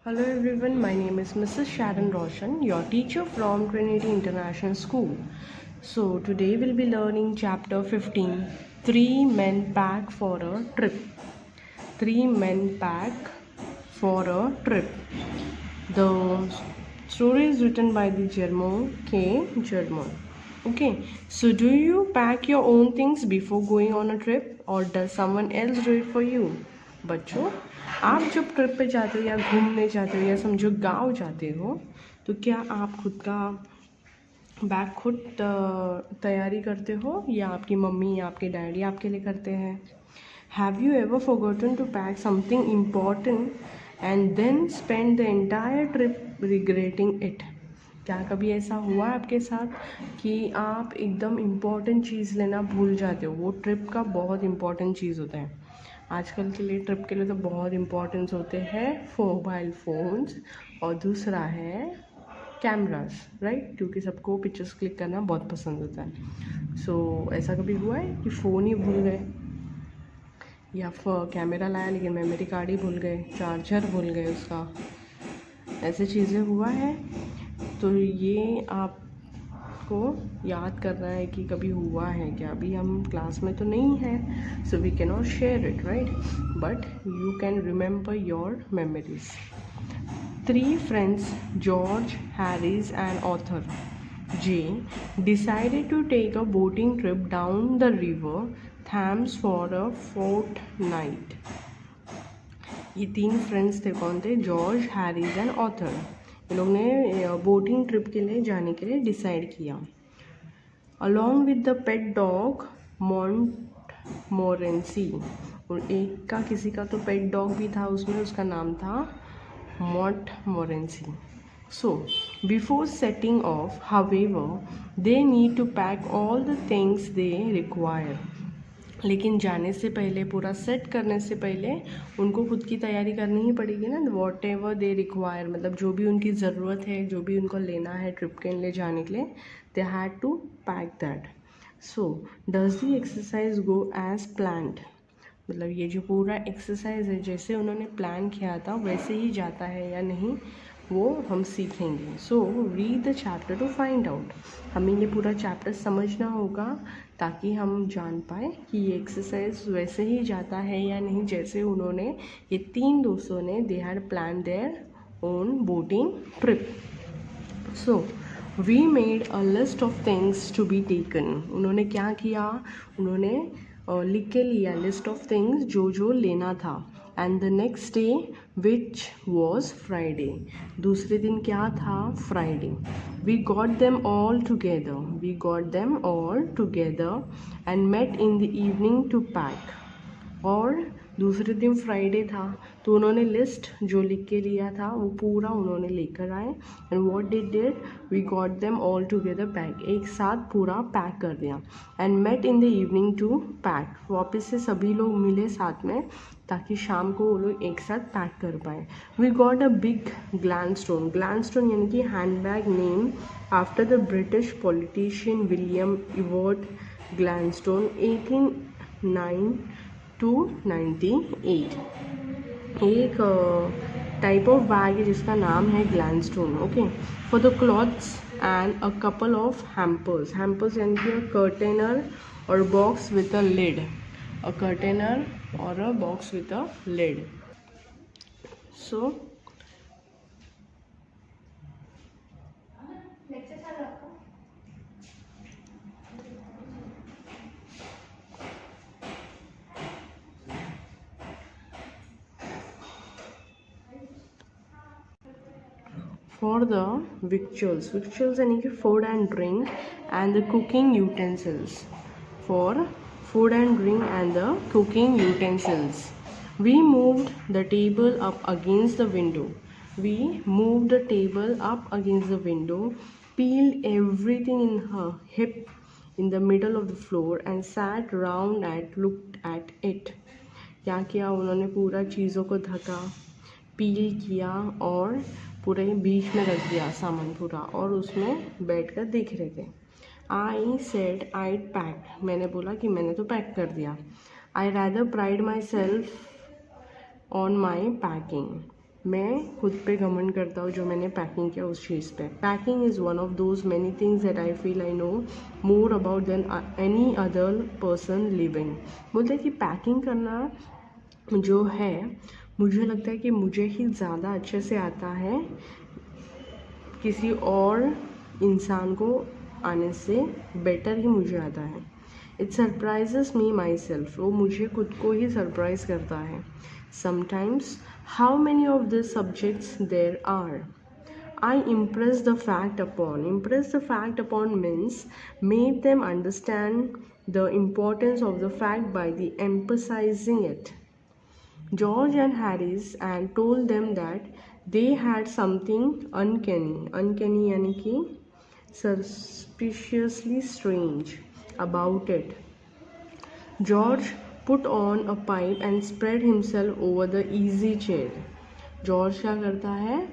Hello everyone, my name is Mrs. Sharon Roshan, your teacher from Trinity International School. So today we'll be learning chapter 15, 3 men pack for a trip. 3 men pack for a trip. The story is written by the Guillermo K. German. Okay, so do you pack your own things before going on a trip or does someone else do it for you? बच्चों, आप जब trip पे जाते हो या घूमने जाते हो या समझो गांव जाते हो तो क्या आप खुद का बैग खुद तैयारी करते हो या आपकी मम्मी या आपके डैडी आपके लिए करते हैं? Have you ever forgotten to pack something important and then spend the entire trip regretting it? क्या कभी ऐसा हुआ आपके साथ कि आप एकदम इम्पॉर्टेंट चीज़ लेना भूल जाते हो? वो ट्रिप का बहुत इम्पॉर्टेंट चीज़ होता है। आजकल के लिए ट्रिप के लिए तो बहुत इम्पॉर्टेंस होते हैं मोबाइल फ़ोन्स और दूसरा है कैमरास, राइट? क्योंकि सबको पिक्चर्स क्लिक करना बहुत पसंद होता है। सो ऐसा कभी हुआ है कि फ़ोन ही भूल गए या कैमरा लाया लेकिन मेमोरी कार्ड ही भूल गए, चार्जर भूल गए उसका, ऐसे चीज़ें हुआ है? तो ये आपको याद करना है कि कभी हुआ है क्या? अभी हम क्लास में तो नहीं हैं, so we can not share it, right? But you can remember your memories. 3 friends, George, Harris and Arthur J, decided to take a boating trip down the river Thames for a fortnight. ये 3 friends थे, कौन थे? George, Harris and author. इन लोगों ने boating trip के लिए जाने के लिए डिसाइड किया. Along with the pet dog Montmorency. और एक का किसी का तो पेट डॉग भी था उसमें, उसका नाम था Montmorency. So, before setting off, however, they need to pack all the things they require. लेकिन जाने से पहले, पूरा सेट करने से पहले उनको खुद की तैयारी करनी ही पड़ेगी ना. वॉट एवर दे रिक्वायर, मतलब जो भी उनकी ज़रूरत है, जो भी उनको लेना है ट्रिप के लिए जाने के लिए, they had to pack that. So does the exercise go as planned? मतलब ये जो पूरा एक्सरसाइज है जैसे उन्होंने प्लान किया था वैसे ही जाता है या नहीं, वो हम सीखेंगे. So read the chapter two find out. हमें ये पूरा चैप्टर समझना होगा ताकि हम जान पाए कि ये एक्सरसाइज वैसे ही जाता है या नहीं जैसे उन्होंने, ये 3 दोस्तों ने, they had plan their own boating trip. So we made a list of things to be taken. उन्होंने क्या किया? उन्होंने लिख के लिया लिस्ट ऑफ थिंग्स जो जो लेना था. And the next day which was Friday. दूसरे दिन क्या था? Friday. We got them all together and met in the evening to pack. और दूसरे दिन फ्राइडे था तो उन्होंने लिस्ट जो लिख के लिया था वो पूरा उन्होंने लेकर आए. And what did we got them all together pack. एक साथ पूरा पैक कर दिया. And met in the evening to pack. वापस से सभी लोग मिले साथ में ताकि शाम को वो लोग एक साथ पैक कर पाए. We got a big Gladstone. Gladstone यानी कि handbag, name after the British politician William Ewart Gladstone 1809 to 98. एक टाइप ऑफ बैग है जिसका नाम है Gladstone. Okay. For the clothes and a couple of hampers. Hampers यानी कि कर्टेनर और box with a lid. A container और a box with a lid. So for the victuals यानी कि food and drink and the cooking utensils. For food and drink and the cooking utensils, we moved the table up against the window. Peeled everything in her hip in the middle of the floor and sat round and looked at it. क्या किया उन्होंने? पूरा चीज़ों को ढका, पील किया और पूरे बीच में रख दिया सामान पूरा, और उसमें बैठकर देख रहे थे. I said I pack. मैंने बोला कि मैंने तो पैक कर दिया. आई rather pride my self on my packing. मैं खुद पे घमंड करता हूँ जो मैंने पैकिंग किया उस चीज़ पे. Packing is one of those many things that I feel I know more about than any other person living. बोलते हैं कि पैकिंग करना जो है मुझे लगता है कि मुझे ही ज़्यादा अच्छे से आता है किसी और इंसान को आने से बेटर ही मुझे आता है. It surprises me myself. वो मुझे खुद को ही सरप्राइज करता है. Sometimes how many of this subjects there are. I impress the fact upon. Impress the fact upon means make them understand the importance of the fact by the emphasizing it. George and Harris and told them that they had something uncanny. Uncanny यानी कि suspiciously strange about it. George put on a pipe and spread himself over the easy chair. George क्या करता है,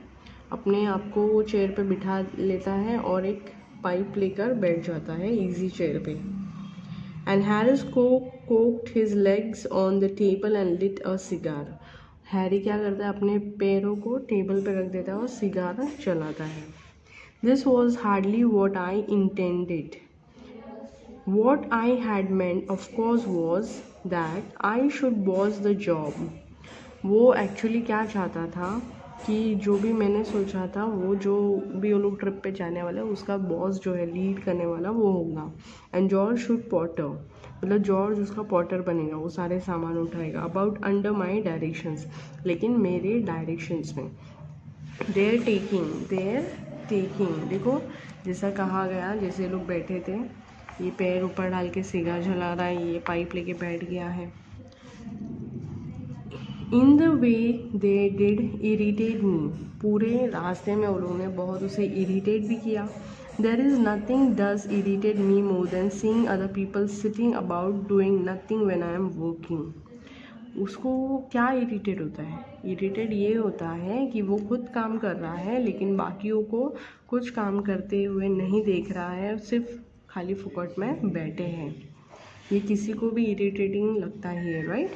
अपने आप को वो chair पे बिठा लेता है और एक पाइप लेकर बैठ जाता है इजी चेयर पे. And Harris cocked his legs on the table and lit a cigar. Harry क्या करता है, अपने पैरों को टेबल पे रख देता है और सिगार चलाता है. This was hardly what I intended. What I had meant of course was that I should boss the job. वो एक्चुअली क्या चाहता था कि जो भी मैंने सोचा था वो जो भी वो लोग ट्रिप पे जाने वाला है उसका बॉस जो है लीड करने वाला वो होगा. एंड जॉर्ज शुड पॉटर, मतलब जॉर्ज उसका पॉटर बनेगा, वो सारे सामान उठाएगा. अबाउट अंडर माई डायरेक्शंस, लेकिन मेरे डायरेक्शंस में. देयर टेकिंग देखो जैसा कहा गया, जैसे लोग बैठे थे, ये पैर ऊपर डाल के सिगार जला रहा है, ये पाइप लेके बैठ गया है. In the way they did irritate me. पूरे रास्ते में उन्होंने बहुत उसे इरीटेट भी किया. There is nothing does irritate me more than seeing other people sitting about doing nothing when I am working. उसको क्या इरीटेट होता है, इरीटेट ये होता है कि वो खुद काम कर रहा है लेकिन बाकियों को कुछ काम करते हुए नहीं देख रहा है, सिर्फ खाली फुकट में बैठे हैं. ये किसी को भी इरिटेटिंग लगता ही है, right.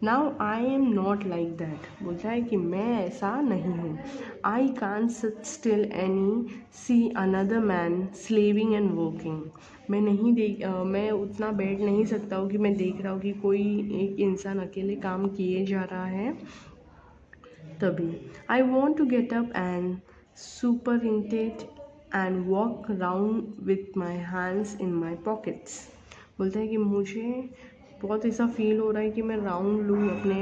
Now I am not like that. बोलता है कि मैं ऐसा नहीं हूँ. I can't sit still any see another man slaving and working. मैं उतना बैठ नहीं सकता हूँ कि मैं देख रहा हूँ कि कोई एक इंसान अकेले काम किए जा रहा है. तभी I want to get up and superintendent and walk round with my hands in my pockets. बोलता है कि मुझे बहुत ऐसा फील हो रहा है कि मैं राउंड लूँ, अपने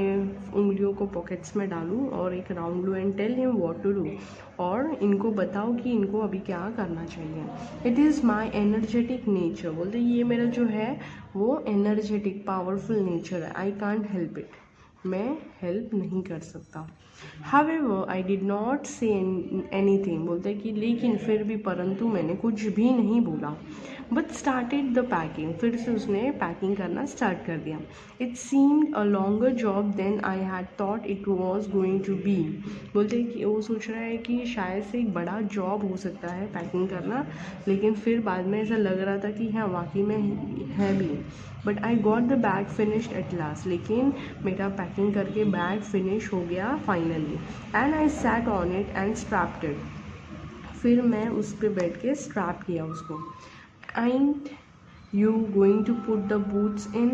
उंगलियों को पॉकेट्स में डालूँ और एक राउंड लूँ and tell him what to do, और इनको बताओ कि इनको अभी क्या करना चाहिए. It is my energetic nature. बोलते ये मेरा जो है वो एनर्जेटिक पावरफुल नेचर है. I can't help it. मैं हेल्प नहीं कर सकता. However I did not say anything. बोलते कि लेकिन फिर भी, परंतु मैंने कुछ भी नहीं बोला. But started the packing. फिर से उसने पैकिंग करना स्टार्ट कर दिया. It seemed a longer job than I had thought it was going to be. बोलते कि वो सोच रहा है कि शायद से एक बड़ा जॉब हो सकता है पैकिंग करना, लेकिन फिर बाद में ऐसा लग रहा था कि हाँ वाकई में है भी. But I got the bag finished at last. लेकिन मेरा पैकिंग करके बैग फिनिश हो गया finally. And I sat on it and strapped it. फिर मैं उस पर बैठ के स्ट्रैप किया उसको. Ain't you going to put the boots in?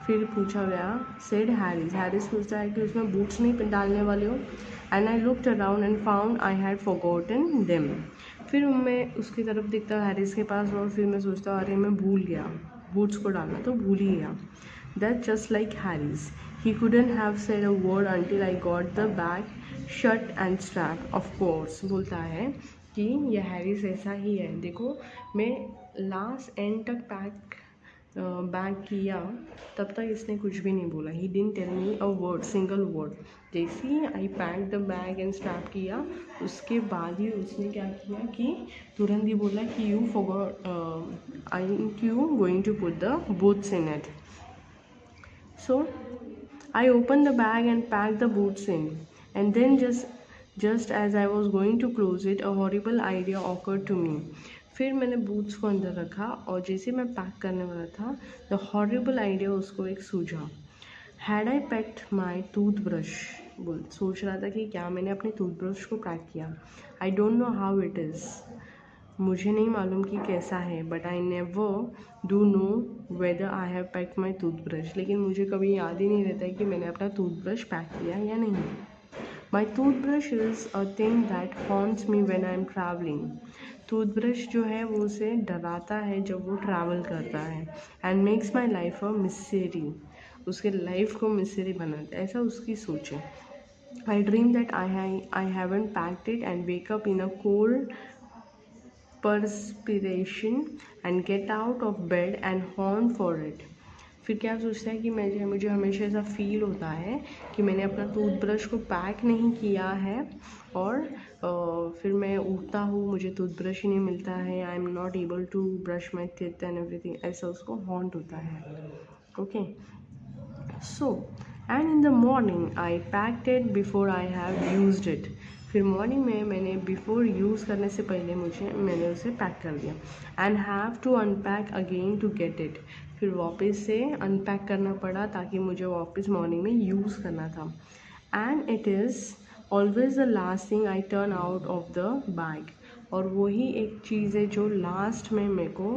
फिर पूछा गया. said Harris. Harris पूछता है कि उसमें बूट्स नहीं डालने वाले हो. And I looked around and found I had forgotten them. फिर मैं उसकी तरफ देखता हूँ हैरिस के पास और फिर मैं सोचता हूँ अरे मैं भूल गया, बूट्स को डालना तो भूल ही गया. That's just like Harris. He couldn't have said a word until I got the bag shut and strapped. Of course. बोलता है कि यह हैरिस ऐसा ही है. देखो मैं लास्ट एंड तक बैग किया तब तक इसने कुछ भी नहीं बोला. He didn't tell me a word, single word. जैसे ही I pack the bag and strap किया उसके बाद ही उसने क्या किया कि तुरंत ही बोला कि you forgot, I you going to put the boots in it. So I open the bag and pack the boots in and then just as I was going to close it, a horrible idea occurred to me. फिर मैंने boots को अंदर रखा और जैसे मैं pack करने वाला था, द हॉरिबल आइडिया उसको एक सूझा. Had I packed my toothbrush, बोल सोच रहा था कि क्या मैंने अपने टूथब्रश को पैक किया. I don't know how it is, मुझे नहीं मालूम कि कैसा है. But I never do know whether I have packed my toothbrush, लेकिन मुझे कभी याद ही नहीं रहता है कि मैंने अपना टूथब्रश पैक किया या नहीं. My toothbrush is a thing that haunts me when I am travelling. Toothbrush जो है वो उसे डराता है जब वो ट्रैवल करता है. एंड मेक्स माई लाइफ अ मिस्टेरी, उसके लाइफ को मिस्टेरी बनाता है, ऐसा उसकी सोच है. आई dream that I haven't packed it and wake up in a cold perspiration and get out of bed and haunt for it. फिर क्या सोचता है कि मुझे हमेशा ऐसा फील होता है कि मैंने अपना टूथब्रश को पैक नहीं किया है और फिर मैं उठता हूँ, मुझे टूथब्रश ही नहीं मिलता है. I am not able to brush my teeth and everything, ऐसा उसको हॉन्ट होता है. Okay, so and in the morning I packed it before I have used it. फिर मॉर्निंग में मैंने बिफोर यूज़ करने से पहले मैंने उसे पैक कर दिया. And have to unpack again to get it, फिर वापस से अनपैक करना पड़ा ताकि मुझे वापस मॉर्निंग में यूज़ करना था. And it is always the last thing I turn out of the bag, और वही एक चीज़ है जो लास्ट में मेरे को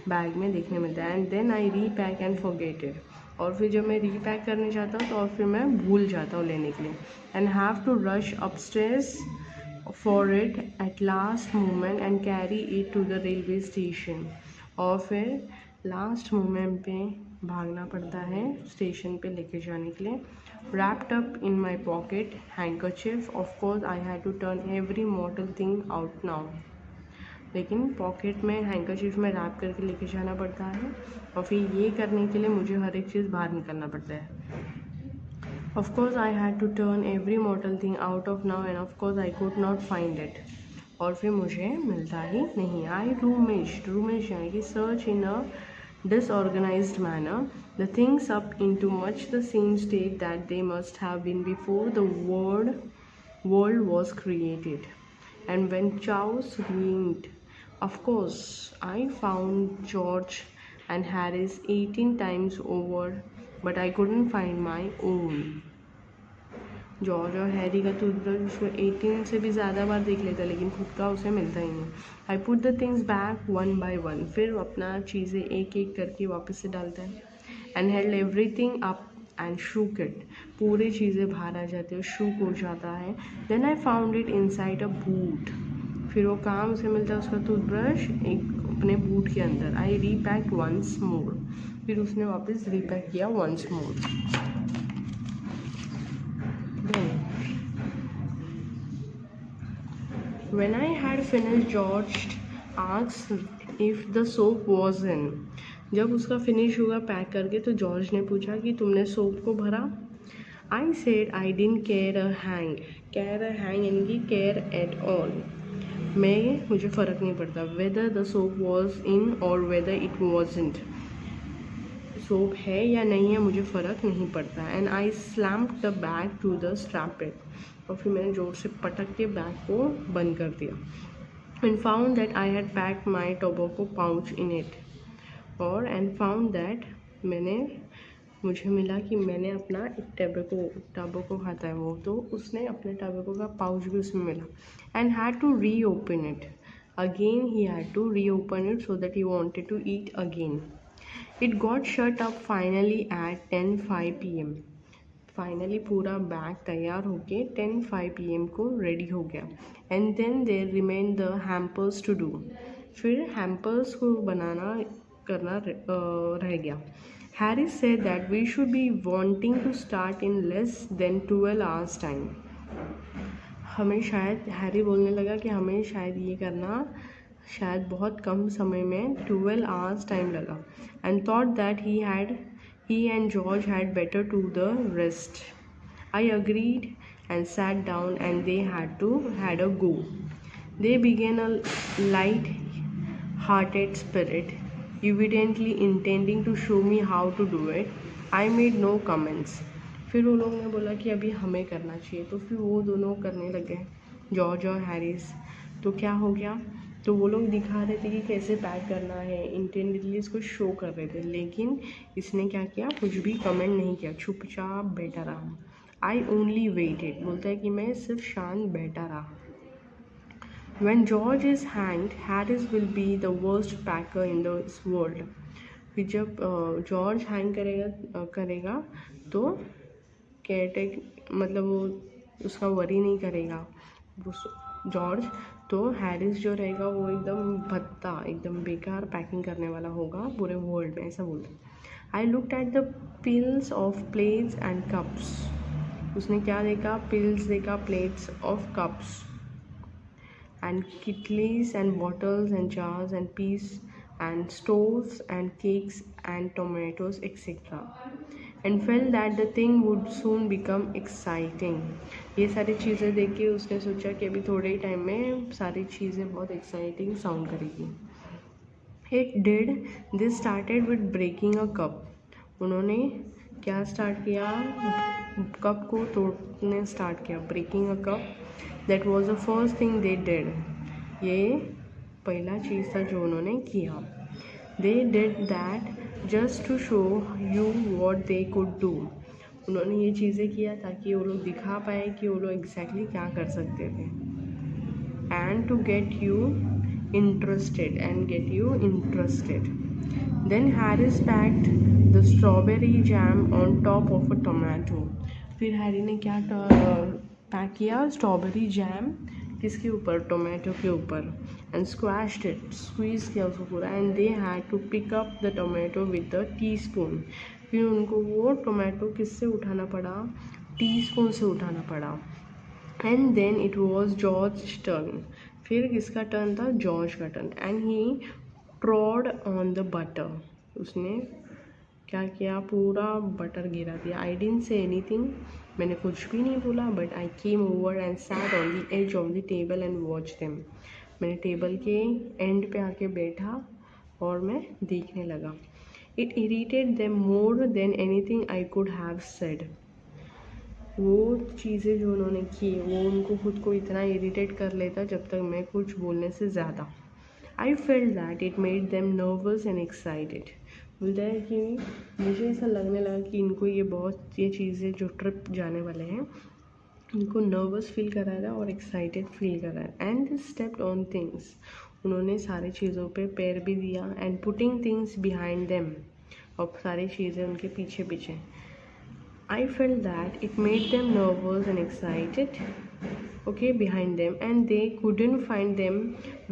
बैग में देखने मिलता है. And then I repack and forget it, और फिर जब मैं रीपैक करने जाता हूँ तो और फिर मैं भूल जाता हूँ लेने के लिए. And have to rush upstairs for it at last moment and carry it to the railway station, और फिर लास्ट मोमेंट पे भागना पड़ता है स्टेशन पे लेके जाने के लिए. wrapped up in my pocket handkerchief, of course I had to turn every mortal thing out now. लेकिन पॉकेट में हैंकरचीफ में रैप करके लेके जाना पड़ता है, और फिर ये करने के लिए मुझे हर एक चीज़ बाहर निकलना पड़ता है. Of course I had to turn every mortal thing out of now and of course I could not find it. और फिर मुझे मिलता ही नहीं. I rummaged यानी कि search in a disorganized manner the things up into much the same state that they must have been before the world was created. And when chows ringed, of course I found George and Harris 18 times over, but I couldn't find my own. George और Harry का toothbrush उसको 18 से भी ज़्यादा बार देख लेता है, लेकिन खुद का उसे मिलता ही नहीं. I put the things back one by one, फिर अपना चीज़ें एक एक करके वापस से डालता है. And held everything up and shook it, पूरी चीज़ें बाहर आ जाती है, शूक हो जाता है. Then I found it inside a boot, फिर वो काम उसे मिलता है उसका टूथब्रश एक अपने बूट के अंदर. आई रीपैक्ड वंस मोर, फिर उसने वापस रीपैक किया once more. When I had finished, George asked if the soap was in. जब उसका फिनिश हुआ पैक करके तो जॉर्ज ने पूछा कि तुमने सोप को भरा. I said I didn't care a hang यानी कि care at all. मुझे फ़र्क नहीं पड़ता whether the soap was in or whether it wasn't. Soap है या नहीं है मुझे फ़र्क नहीं पड़ता. And I slammed the bag to the strapped it, और फिर मैंने जोर से पटक के बैग को बंद कर दिया. And found that I had packed my tobacco pouch in it, and found that मुझे मिला कि मैंने अपना एक टोबैको खाता है वो, तो उसने अपने टोबैको का पाउच भी उसमें मिला. And had to reopen it again, he had to reopen it so that he wanted to eat again. It got shut up finally at 10:05 PM. Finally पूरा बैग तैयार होके 10:05 PM को ready हो गया. And then there remain the hampers to do, फिर hampers को करना रह गया. Harris said that we should be wanting to start in less than 12 hours time. Harry बोलने लगा कि हमें शायद ये करना बहुत कम समय में 12 hours टाइम लगा. And thought that he and George had better do the rest. I agreed and sat down and they had a go. They began a light-hearted spirit, evidently intending to show me how to do it. I made no comments. फिर वो लोग ने बोला कि अभी हमें करना चाहिए, तो फिर वो दोनों करने लगे जॉर्ज और हैरिस. तो क्या हो गया, तो वो लोग दिखा रहे थे कि कैसे पैक करना है, इंटेंडेडली इसको शो कर रहे थे, लेकिन इसने क्या किया, कुछ भी कमेंट नहीं किया, चुपचाप बैठा रहा। आई ओनली वेटेड, बोलता है कि मैं सिर्फ शांत बैठा रहा। When George is hanged, Harris will be the worst packer in this world. फिर जब जॉर्ज हैंग करेगा तो केयरटेक मतलब वो उसका वरी नहीं करेगा वो जॉर्ज, तो हैरिस जो रहेगा वो एकदम भत्ता, एकदम बेकार पैकिंग करने वाला होगा पूरे वर्ल्ड में, ऐसा बोलते हैं। I looked at the pills of plates and cups, उसने क्या देखा, पिल्स देखा, plates of cups and kettles and bottles and jars and peas and stoves and cakes and tomatoes etc. and felt that the thing would soon become exciting. ये सारी चीज़ें देख के उसने सोचा कि अभी थोड़े ही टाइम में सारी चीज़ें बहुत एक्साइटिंग साउंड करेगी। It did. This started with breaking a cup. उन्होंने क्या स्टार्ट किया, कप को तोड़ने स्टार्ट किया, breaking a cup. That was the first thing they did, ये पहला चीज़ था जो उन्होंने किया। They did that just to show you what they could do, उन्होंने ये चीज़ें किया ताकि वो लोग दिखा पाए कि वो लोग एग्जैक्टली क्या कर सकते थे। And to get you interested and get you interested. Then Harris packed the strawberry jam on top of a tomato. फिर हैरी ने क्या पैक किया, स्ट्रॉबेरी जैम किसके ऊपर, टोमेटो के ऊपर, एंड स्क्वैश्ड इट, स्क्वीज किया उसको पूरा, and they had to pick up the tomato with the teaspoon. फिर उनको वो टोमेटो किससे उठाना पड़ा, टीस्पून से उठाना पड़ा। And then it was George turn, फिर किसका टर्न था, जॉर्ज का turn. And he trod on the butter, उसने क्या किया, पूरा बटर गिरा दिया। आई डिडंट से एनीथिंग, मैंने कुछ भी नहीं बोला, but I came over and sat on the edge of the table and watch them, मैंने टेबल के एंड पे आके बैठा और मैं देखने लगा। It irritated them more than anything I could have said, वो चीज़ें जो उन्होंने की वो उनको खुद को इतना इरिटेट कर लेता जब तक मैं कुछ बोलने से ज़्यादा। I felt that it made them nervous and excited, बोलता है कि मुझे ऐसा लगने लगा कि इनको ये चीज़ें जो ट्रिप जाने वाले हैं इनको नर्वस फील कर रहा है और एक्साइटेड फील कर रहा है। And they stepped on things, उन्होंने सारी चीज़ों पे पैर भी दिया, and putting things behind them, और सारी चीज़ें उनके पीछे पीछे। I felt that it made them nervous and excited, okay, behind them, and they couldn't find them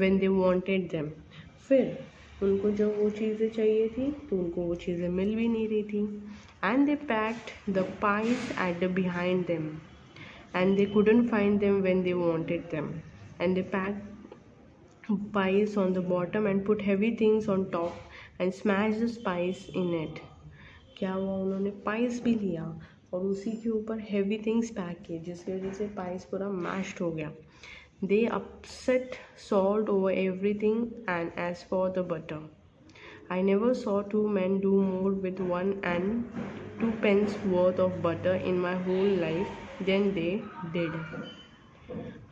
when they wanted them. फिर उनको जब वो चीज़ें चाहिए थी तो उनको वो चीज़ें मिल भी नहीं रही थी। And they packed the pies at the behind them, and they couldn't find them when they wanted them. And they packed pies on the bottom and put heavy things on top and smashed the spice in it. क्या हुआ, उन्होंने price भी लिया और उसी के ऊपर heavy things pack किए जिसकी वजह से पाइस पूरा मैश्ड हो गया। They upset salt over everything and as for the butter, I never saw two men do more with 1 and 2 pence worth of butter in my whole life than they did.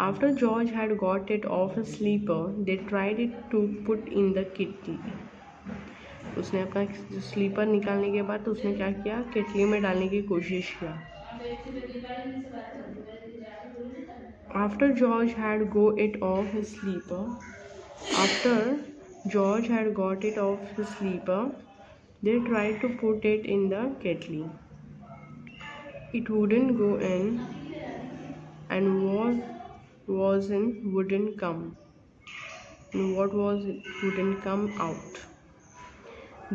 After George had got it off his sleeper, they tried it to put in the kettle. उसने अपना sleeper निकालने के बाद तो उसने क्या किया, केटली में डालने की कोशिश किया। After George had go it off his slipper, after George had got it off his slipper, they tried to put it in the kettle, it wouldn't go in and was in wouldn't come, and what was wouldn't come out.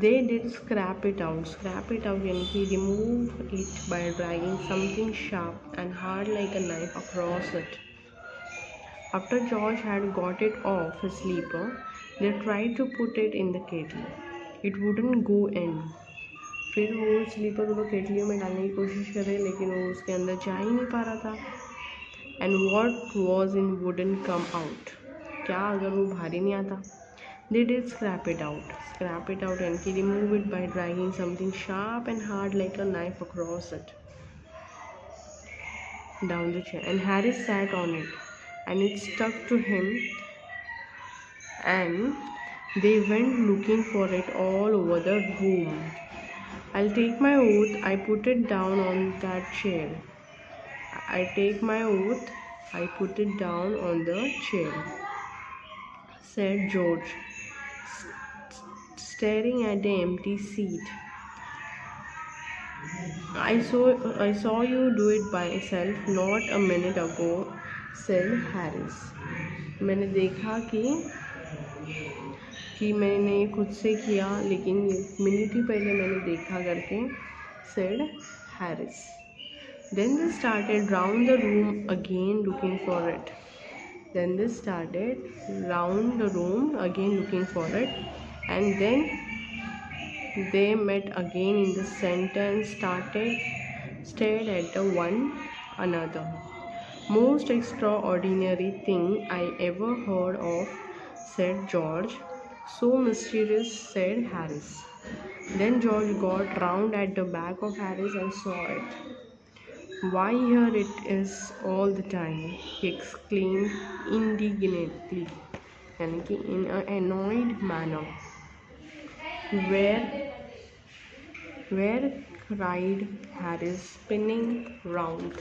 They did scrap it out. Scrap it out यानी कि remove it by dragging something sharp and hard like a knife across it. After George had got it off his sleeper, they tried to put it in the kettle. It wouldn't go in. फिर वो sleeper को केटली में डालने की कोशिश कर रहे लेकिन वो उसके अंदर जा ही नहीं पा रहा था। And what was in wouldn't come out. क्या अगर वो बाहर ही नहीं आता। They did scrap it out. Scrap it out and remove it by dragging something sharp and hard like a knife across it. Down the chair. And Harry sat on it, and it stuck to him, and they went looking for it all over the room. I'll take my oath, I put it down on that chair. I take my oath, I put it down on the chair, said George, staring at the empty seat. I saw you do it by yourself not a minute ago, said Harris. मैंने देखा कि मैंने खुद से किया, लेकिन minute ही पहले मैंने देखा करके, said Harris. Then they started round the room again looking for it. And then they met again in the center and stared at one another. Most extraordinary thing I ever heard of, said George. So mysterious, said Harris. Then George got round at the back of Harris and saw it. Why, here it is all the time, he exclaimed indignantly, यानी कि in an annoyed manner. Where, cried Harris, spinning round.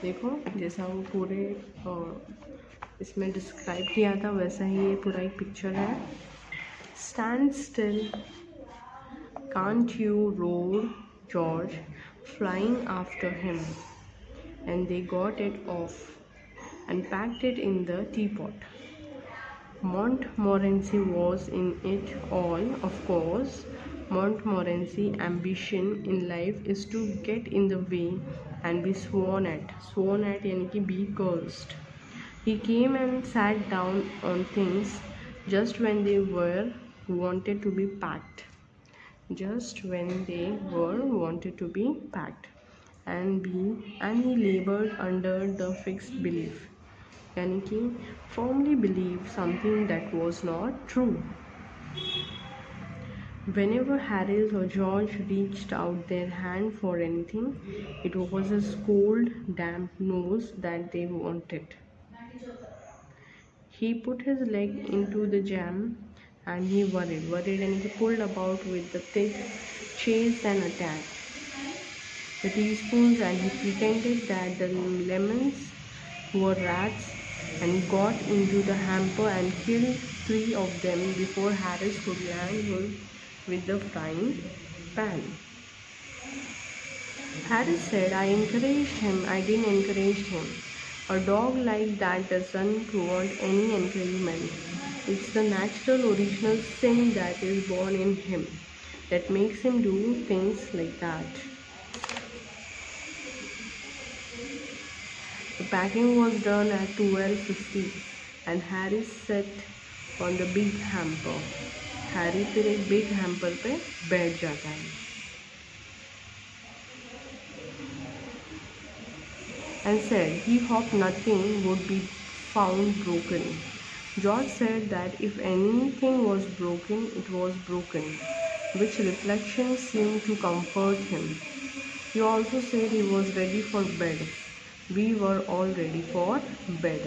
देखो जैसा वो पूरे इसमें describe किया था वैसा ही ये पूरा एक पिक्चर है. Stand still, can't you, roared George, flying after him, and they got it off and packed it in the teapot. Montmorency was in it all, of course. Montmorency's ambition in life is to get in the way and be sworn at यानी कि be cursed. He came and sat down on things just when they were wanted to be packed. And he labored under the fixed belief, यानी कि firmly believed something that was not true. Whenever Harris or George reached out their hand for anything, it was his cold, damp nose that they wanted. He put his leg into the jam and he worried and he pulled about with the thick, chased and attacked the teaspoons, and he pretended that the lemons were rats and got into the hamper and killed 3 of them before Harris could land with the frying pan. Harris said, I didn't encourage him. A dog like that doesn't want any encouragement. It's the natural original sin that is born in him that makes him do things like that. The packing was done at 12:50 and Harris sat on the big hamper. Harry फिर एक big hamper पे बैठ जाता है and said he hoped nothing would be found broken. George said that if anything was broken, it was broken, which reflection seemed to comfort him. He also said he was ready for bed. We were all ready for bed.